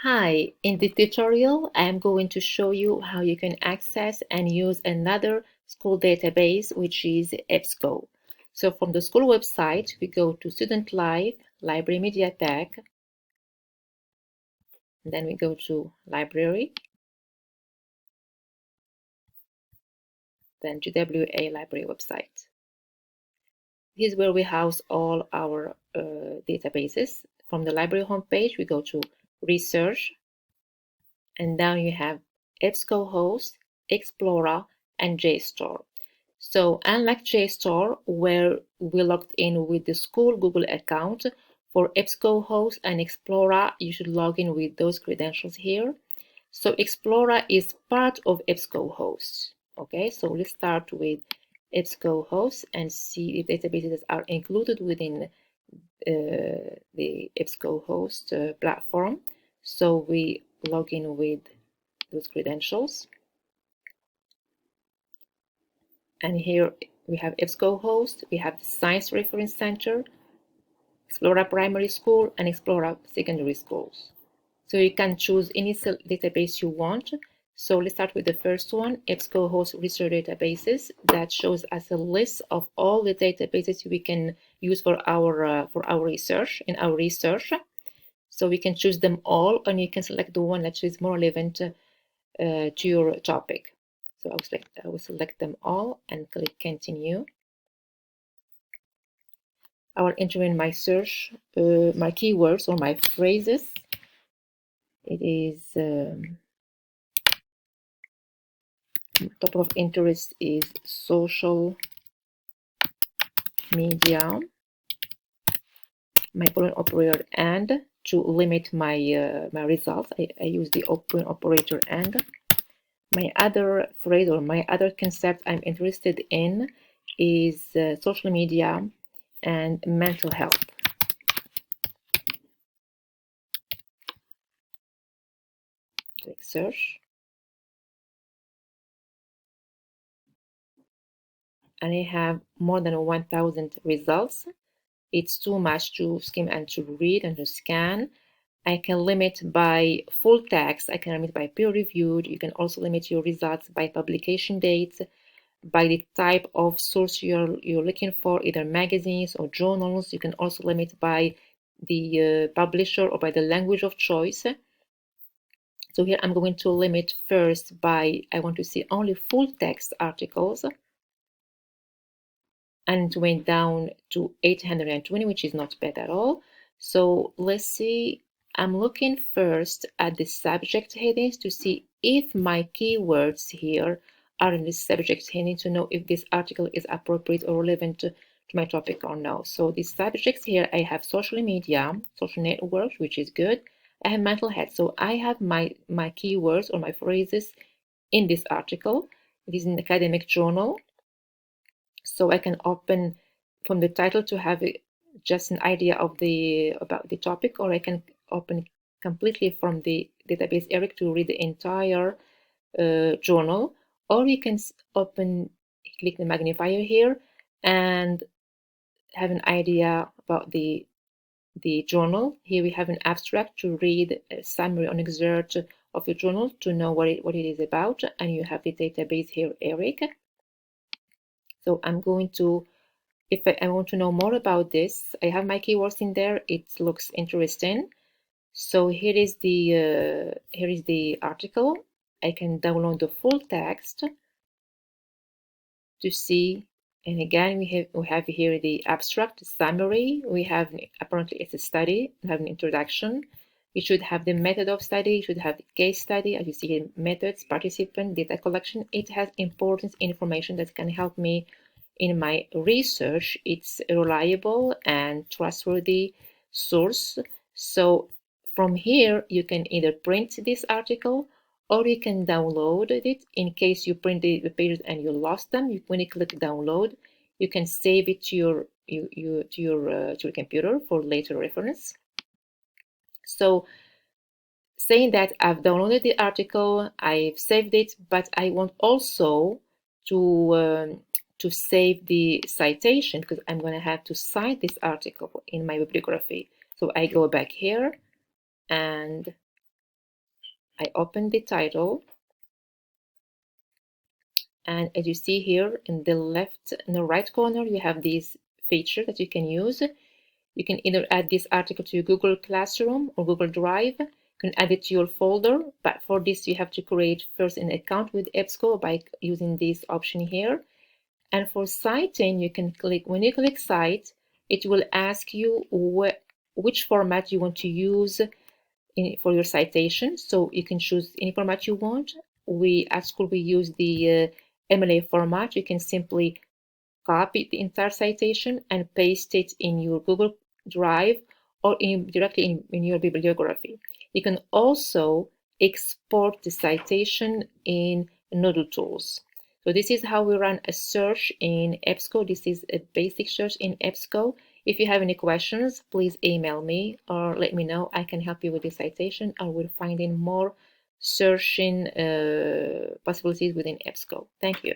Hi, in this tutorial, I am going to show you how you can access and use another school database, which is EBSCO. So from the school website, we go to Student Life, Library Media Pack, then we go to Library, then GWA Library website. This is where we house all our databases. From the library homepage, we go to Research, and down you have EBSCO Host, Explorer, and JSTOR. So unlike JSTOR, where we logged in with the school Google account, for EBSCO Host and Explorer, you should log in with those credentials here. So Explorer is part of EBSCO Host. Okay, so let's start with EBSCO Host and see if databases are included within the EBSCO Host platform. So we log in with those credentials. And here we have EBSCO Host, we have the Science Reference Center, Explorer Primary School, and Explorer Secondary Schools. So you can choose any database you want. So let's start with the first one, EBSCO Host Research Databases. That shows us a list of all the databases we can use for our research, in our research. So we can choose them all, and you can select the one that is more relevant to your topic. So I will select them all and click continue. I will enter in my search, my keywords or my phrases. It is topic of interest is social media. My open operator and to limit my my results, I use the open operator and. My other phrase or my other concept I'm interested in is social media and mental health. Click search. And I have more than 1,000 results. It's too much to skim and to read and to scan. I can limit by full text. I can limit by peer-reviewed. You can also limit your results by publication dates, by the type of source you're looking for, either magazines or journals. You can also limit by the publisher or by the language of choice. So here I'm going to limit first by, I want to see only full text articles, and it went down to 820, which is not bad at all. So let's see, I'm looking first at the subject headings to see if my keywords here are in the subject heading to know if this article is appropriate or relevant to my topic or no. So the subjects here, I have social media, social networks, which is good. I have mental health. So I have my keywords or my phrases in this article. It is an academic journal. So I can open from the title to have just an idea of about the topic, or I can open completely from the database Eric to read the entire journal, or you can click the magnifier here and have an idea about the journal. Here we have an abstract to read a summary on excerpt of the journal to know what it is about, and you have the database here, Eric. So I'm going to, if I want to know more about this, I have my keywords in there. It looks interesting. So here is the article. I can download the full text to see. And again, we have here the abstract summary. We have, apparently it's a study. We have an introduction. We should have the method of study. You should have the case study. As you see here, methods, participant, data collection. It has important information that can help me in my research. It's a reliable and trustworthy source. So from here, you can either print this article or you can download it. In case you print the pages and you lost them, when you click download, you can save it to your computer for later reference. So saying that I've downloaded the article, I've saved it, but I want also to save the citation, because I'm going to have to cite this article in my bibliography. So I go back here and I open the title, and as you see here in the right corner, you have this feature that you can use. You can either add this article to your Google Classroom or Google Drive. You can add it to your folder, but for this you have to create first an account with EBSCO by using this option here. And for citing, you can click, when you click Cite, it will ask you which format you want to use for your citation. So you can choose any format you want. We at school we use the MLA format. You can simply copy the entire citation and paste it in your Google Drive or directly in your bibliography. You can also export the citation in Nodal tools. So this is how we run a search in EBSCO. This is a basic search in EBSCO. If you have any questions, please email me or let me know. I can help you with the citation, or we're finding more searching possibilities within EBSCO. Thank you.